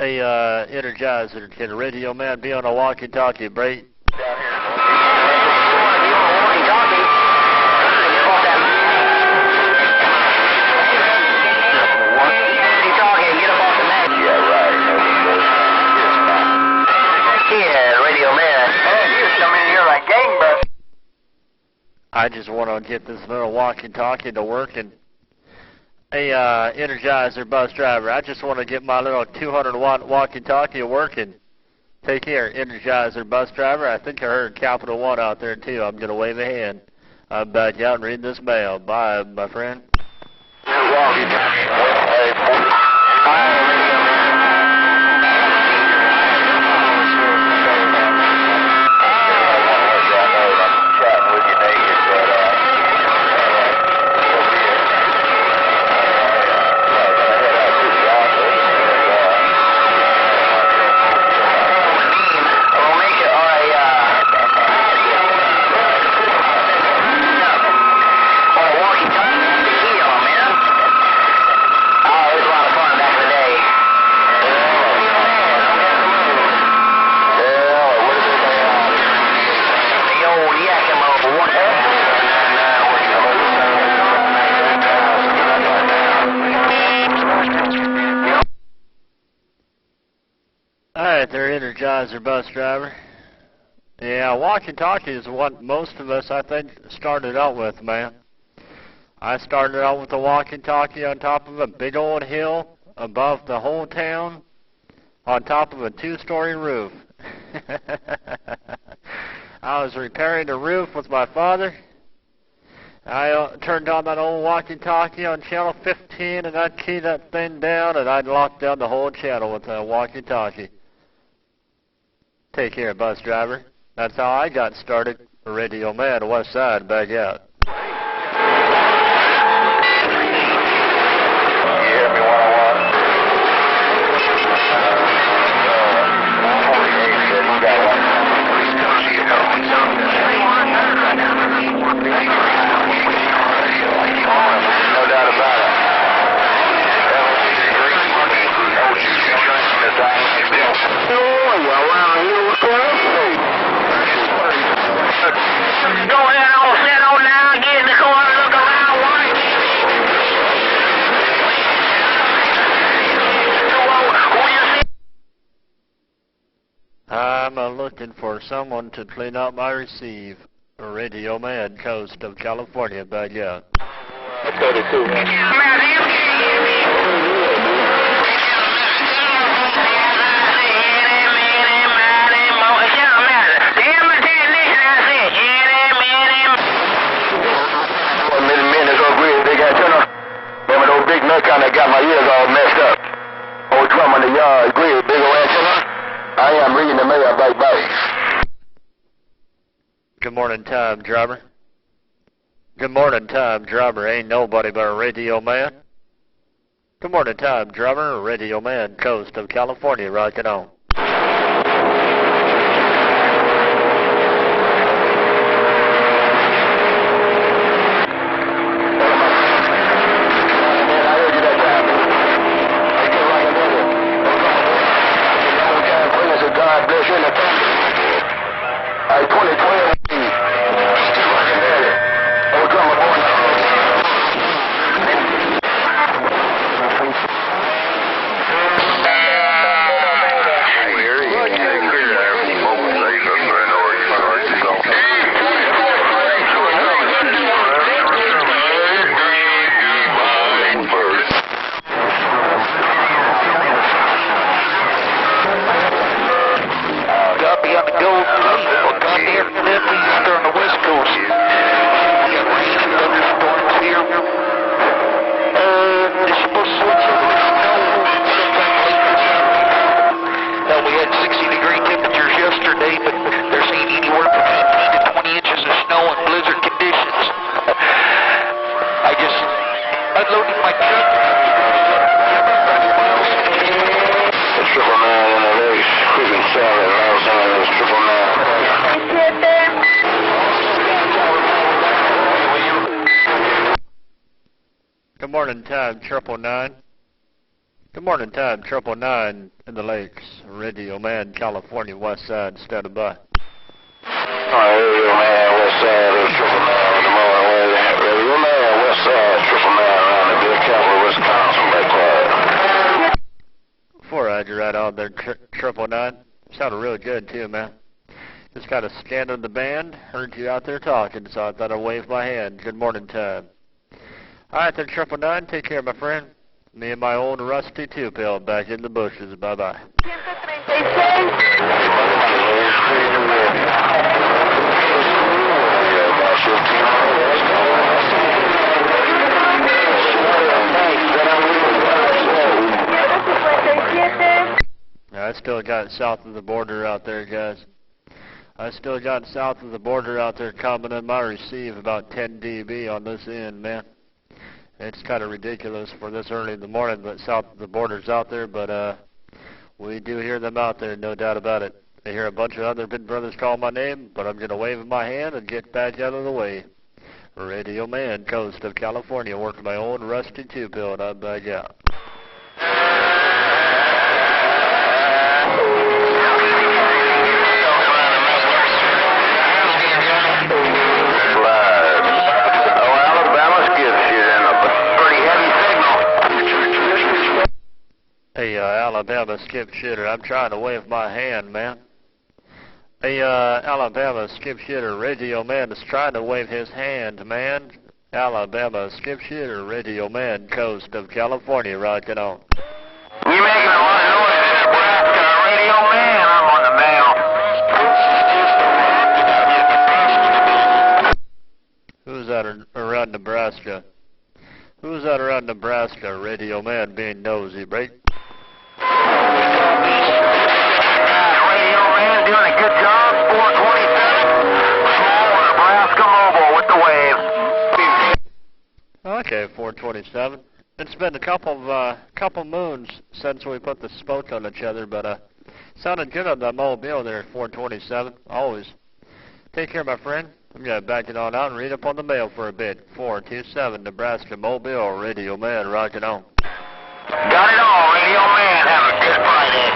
Hey, Energizer, can a radio man be on a walkie-talkie, Brady? Down here. Walkie-talkie. Walkie-talkie and get up off the net. Yeah, right. Yeah, radio man. Hey, you come in here like gangbusters. I just want to get this little walkie-talkie to work. And hey, Energizer bus driver, I just want to get my little 200-watt walkie-talkie working. Take care, Energizer bus driver. I think I heard Capital One out there, too. I'm going to wave a hand. I'm back out and read this mail. Bye, my friend. Alright there, Energizer bus driver. Yeah, walkie-talkie is what most of us, I think, started out with, man. I started out with a walkie-talkie on top of a big old hill above the whole town on top of a 2-story roof. I was repairing the roof with my father. I turned on that old walkie-talkie on channel 15, and I'd key that thing down, and I'd lock down the whole channel with a walkie-talkie. Take care, bus driver. That's how I got started. Radio man, west side, back out. I'm looking for someone to clean out my receive. Radio man, coast of California, back out. 32. Kind of got my ears all messed up. Old drum on the yard, grid, big old antenna. I am reading the mail, bye. Good morning, time driver. Good morning, time driver. Ain't nobody but a radio man. Good morning, time driver. Radio man, coast of California, rocking on. Good morning, time 999. Good morning, time, 999 in the lakes, Radio Man, California, west side, standing by. Radio Man, west side, Triple Man, good morning, Radio Man, west side, Triple Man, around the good capital, Wisconsin, back quiet. 4 Roger, right on there, 999. Sounded really good, too, man. Just got a scan of the band, heard you out there talking, so I thought I'd wave my hand. Good morning, time. All right, then, 999, take care, my friend. Me and my old rusty two-pill back in the bushes. Bye-bye. I still got south of the border out there, guys. I still got south of the border out there coming in my receive about 10 dB on this end, man. It's kind of ridiculous for this early in the morning, but south of the border's out there, but we do hear them out there, no doubt about it. I hear a bunch of other big brothers call my name, but I'm going to wave in my hand and get back out of the way. Radio Man, coast of California, working my own rusty two-pill, and I'm back out. Hey, Alabama skip shitter, I'm trying to wave my hand, man. Hey, Alabama skip shitter, Radio Man is trying to wave his hand, man. Alabama skip shitter, Radio Man, coast of California, rocking on. You making a lot of noise in Nebraska, Radio Man, I'm on the mail. Who's that around Nebraska? Who's that around Nebraska, Radio Man being nosy, break? Radio Man doing a good job, 427. Small Nebraska Mobile with the wave. Okay, 427. It's been a couple moons since we put the spoke on each other, but sounded good on that mobile there at 427. Always. Take care, my friend. I'm going to back it on out and read up on the mail for a bit. 427 Nebraska Mobile, Radio Man, rocking on. Got it all, Radio Man. Have a good Friday.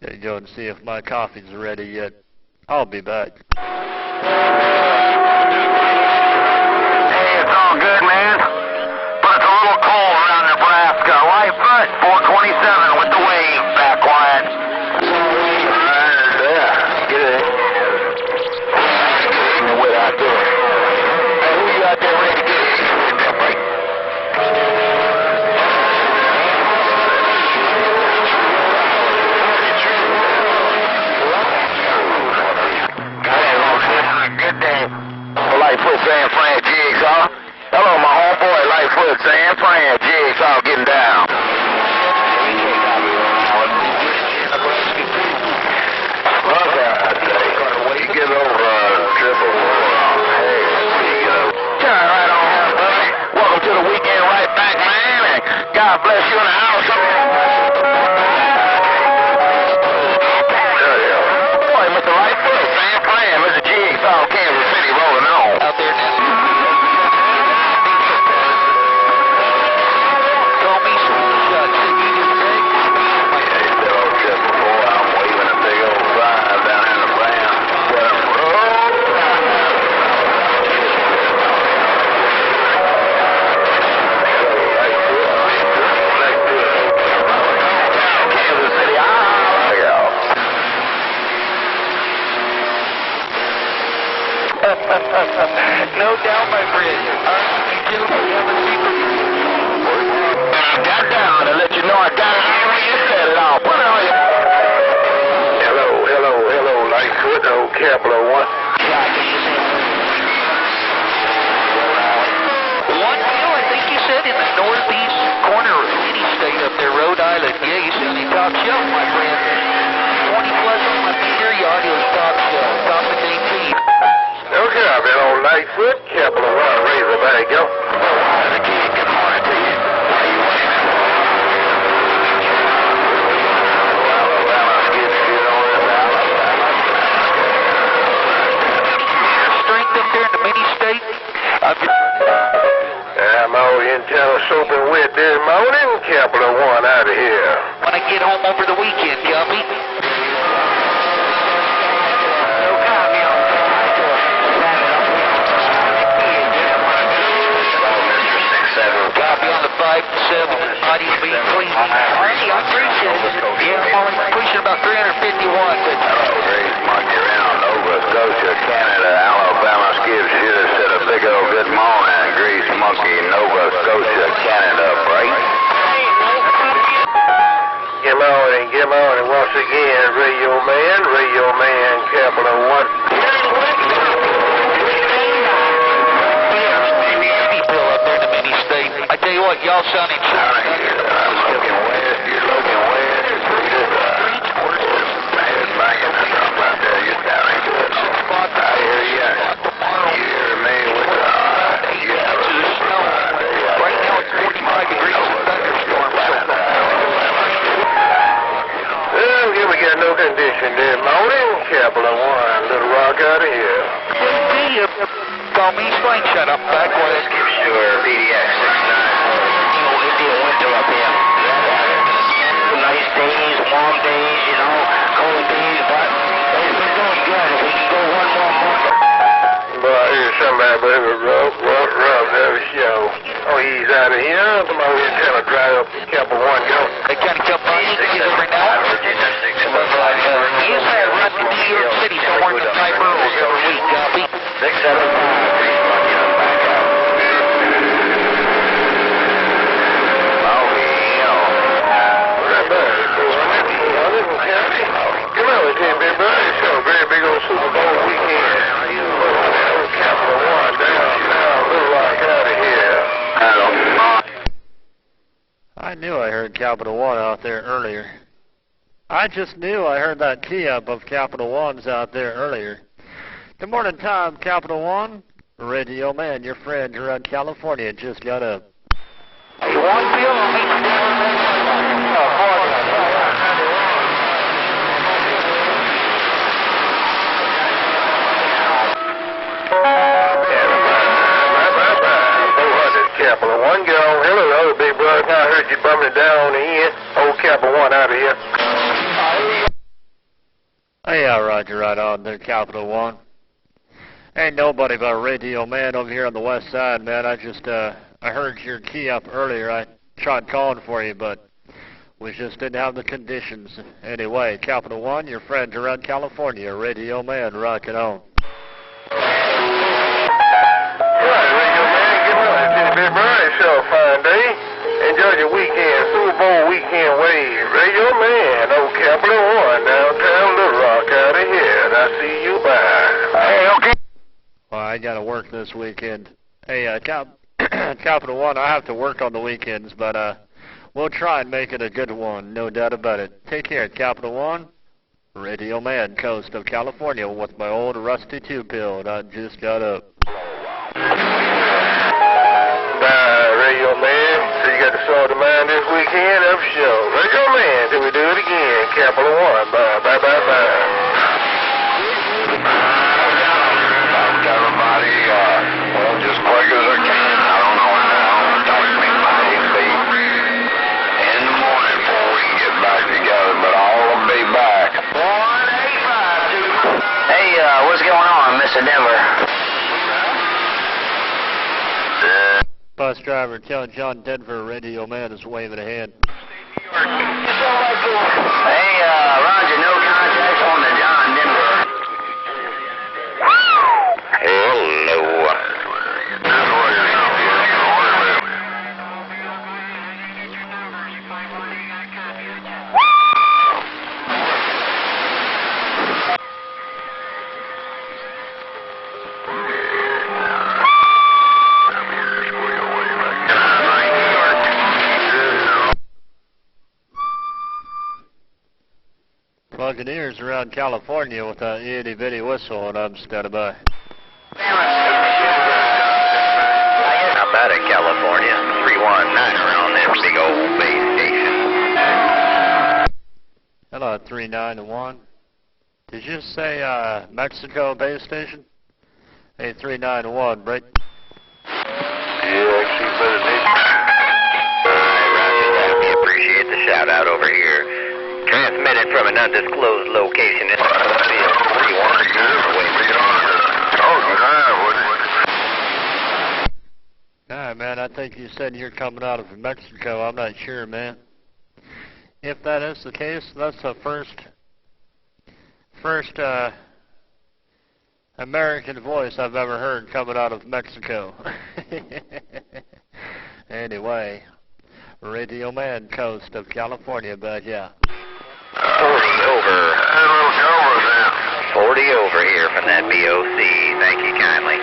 Gotta go and see if my coffee's ready yet. I'll be back. Hey, it's all good, man. But it's a little cold around Nebraska. Right foot, 427 with the wave. Back quiet. Get it. Out there. Hey, who you out there ready to get it? Get that break. Good day. Lightfoot San Fran Jigsaw. Hello, my homeboy, Lightfoot San Fran Jigsaw getting down. Get over triple. Turn right on, buddy. Welcome to the weekend right back, man. And God bless you in the house. Boy, Mr. Lightfoot, San Fran, Mr. Jigsaw, Kansas City, rolling on. Out there now. Call me some shots. Hey, that old triple boy, I'm waving a big old sign down in the ground. No doubt, my friend. I got down to let you know I got it all when you said it all. Put it on you. Hello, Lightfoot, old Capital One. One deal, I think you said, in the northeast corner of any state up there, Rhode Island. Yeah, you said you top shelf, my friend. 20 plus on my meter, your audio's top shelf. Top of DP. No job, that old Lightfoot, Capital One, Razorback, yo. Good morning to you. How you waving? Alabama, skip shit on this Alabama. I'm all internal soap and wet this morning. Capital One out of here. When I get home over the weekend, copy. No copy on Copy on the 5-7. Audio being clean. Archie, I'm pushing. Yeah, I'm pushing about 351. Great monkey around Nova Scotia, Canada, Alabama. Skip should have said a big old good morning. Grease monkey, Nova Scotia, Canada, break. Get on and once again, Radio Man, Capital One. People up there in the mini state. I tell you what, y'all sounding Looking west, you're looking west. Banging or something out there, you're sounding good. I hear you. You hear me with Right now it's 45 degrees and thunderstorms. Well, here we got no condition this morning. Capital One, Little Rock out of here. Call me Slingshot. I'm back west. Sure, PDX 69. India winter up here. Nice days, warm days, cold days, but it's been going good. If we can go one more month. Boy, I hear somebody but it was rough, every show. Oh, he's out of here. Come on, we're trying to drive up to Capital One. Go. They kind of come by every now and then. He used to run to New York City somewhere in the Piper every week, copy. 675. Come on, it's a big bird. It's a very big old Super Bowl weekend. Capital One down, Little Rock out of here. I knew I heard Capital One out there earlier. I just knew I heard that key up of Capital One's out there earlier. Good morning, Tom, Capital One. Radio Man, your friend around California just got up. Hey, one feel on me. Capital One, get on. Hello, big brother. I heard you bumming it down on the end. Old Capital One out of here. Hey, Roger, right on there, Capital One. Ain't nobody but Radio Man over here on the west side, man. I heard your key up earlier. I tried calling for you, but we just didn't have the conditions. Anyway, Capital One, your friend around California, Radio Man, rocking on. Big Bird, it's a fine day. Enjoy your weekend, Super Bowl weekend wave. Radio Man, old Capital One, downtown Little Rock out of here. And I see you bye. Hey, okay. Well, I got to work this weekend. Hey, Capital One, I have to work on the weekends, but we'll try and make it a good one, no doubt about it. Take care, Capital One. Radio Man, coast of California, with my old rusty two-pill, and I just got up. Radio Man, so you got the salt of mind this weekend, up show. Radio Man, till we do it again. Capital One, bye. Everybody, well, just quick as I can. I don't know how long it me might be in the morning before we can get back together, but I'll be back. 185, Hey, what's going on, Mr. Denver? Bus driver, tell John Denver Radio Man is waving a hand. Hey, Roger, no contacts on the John Denver. hello. Buccaneers around California with that itty bitty whistle, and I'm standing by. Not bad in California. 319 around that big old base station. Hello, 391. Did you say Mexico base station? Hey, 391, break. Yeah, keep better than Roger that. We appreciate the shout out over here. Transmitted from an undisclosed location in the field. 31 Oh, God, Alright, man, I think you said you're coming out of Mexico. I'm not sure, man. If that is the case, that's the first American voice I've ever heard coming out of Mexico. Anyway, Radio Man, coast of California, but yeah. 40 over. 40 over here from that BOC. Thank you kindly.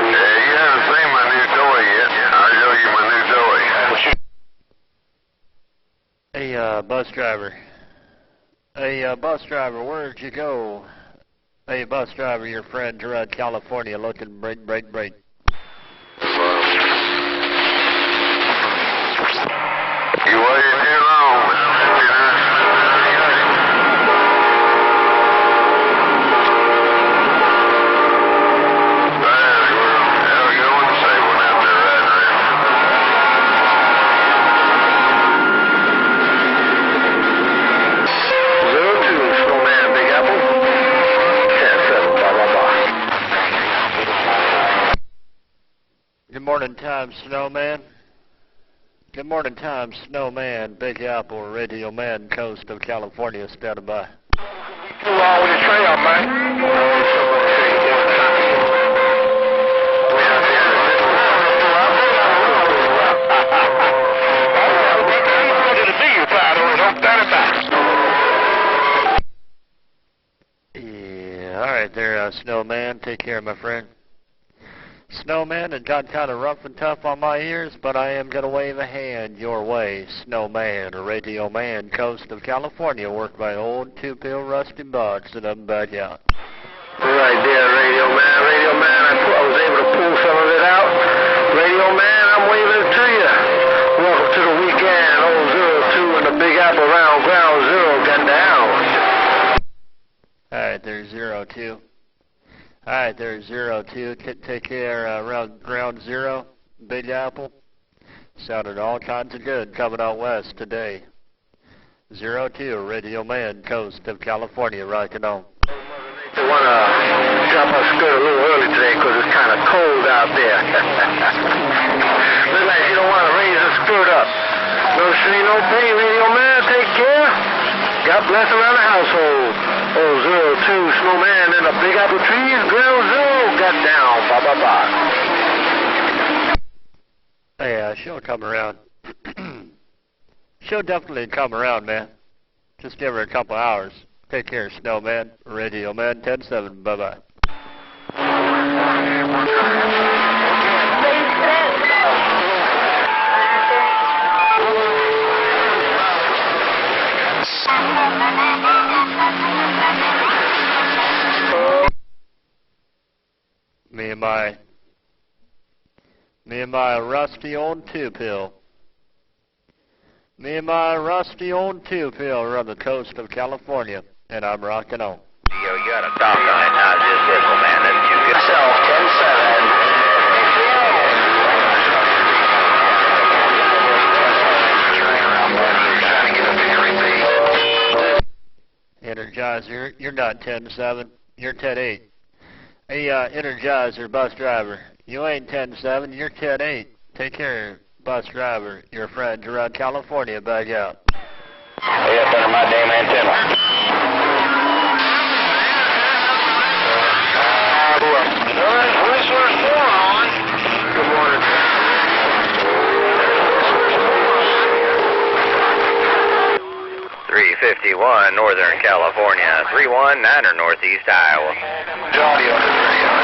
You haven't seen my new toy yet. I'll show you my new toy. Hey, bus driver. Hey, bus driver, where'd you go? Hey, bus driver, your friend around California looking break. You waiting too long. Good morning, time, Snowman. Good morning, time, Snowman, Big Apple, Radio Man, coast of California, standing by. Too long with the trail, man. Yeah, alright there, Snowman. Take care, my friend. Snowman, it got kind of rough and tough on my ears, but I am going to wave a hand your way. Snowman, or Radio Man, coast of California, worked by old two-pill Rusty Bucks, and I'm back out. Right there, Radio Man. Radio Man, I was able to pull some of it out. Radio Man, I'm waving it to you. Welcome to the weekend. Old 02 and the Big Apple round ground zero got down. Alright, there's 02. Alright, there's 02. Take care, around ground zero, Big Apple. Sounded all kinds of good coming out west today. 02, Radio Man, coast of California, rocking on. I want to drop our skirt a little early today because it's kind of cold out there. Looks like you don't want to raise the skirt up. No strain, no pain, Radio Man. Take care. God bless around the household. Old 02 Snowman in the Big Apple trees. Ground zero got down. Bye. Hey, she'll come around. She'll definitely come around, man. Just give her a couple hours. Take care, Snowman. Radio Man 10-7. Bye-bye. Me and my rusty old two-pill. Me and my rusty old two-pill are on the coast of California, and I'm rocking on. Yo, you got a stop sign. How's this whistle, man? That's too good. Myself, 10-7. Energizer, you're not 10-7. You're 10-8. Hey, Energizer, bus driver. You ain't 10-7. You're 10-8. Take care, bus driver. Your friend around California, back out. Yes, under my damn antenna. Whistler's 4 on. Good morning. 351 Northern California, 319er Northeast Iowa. Johnny on the radio.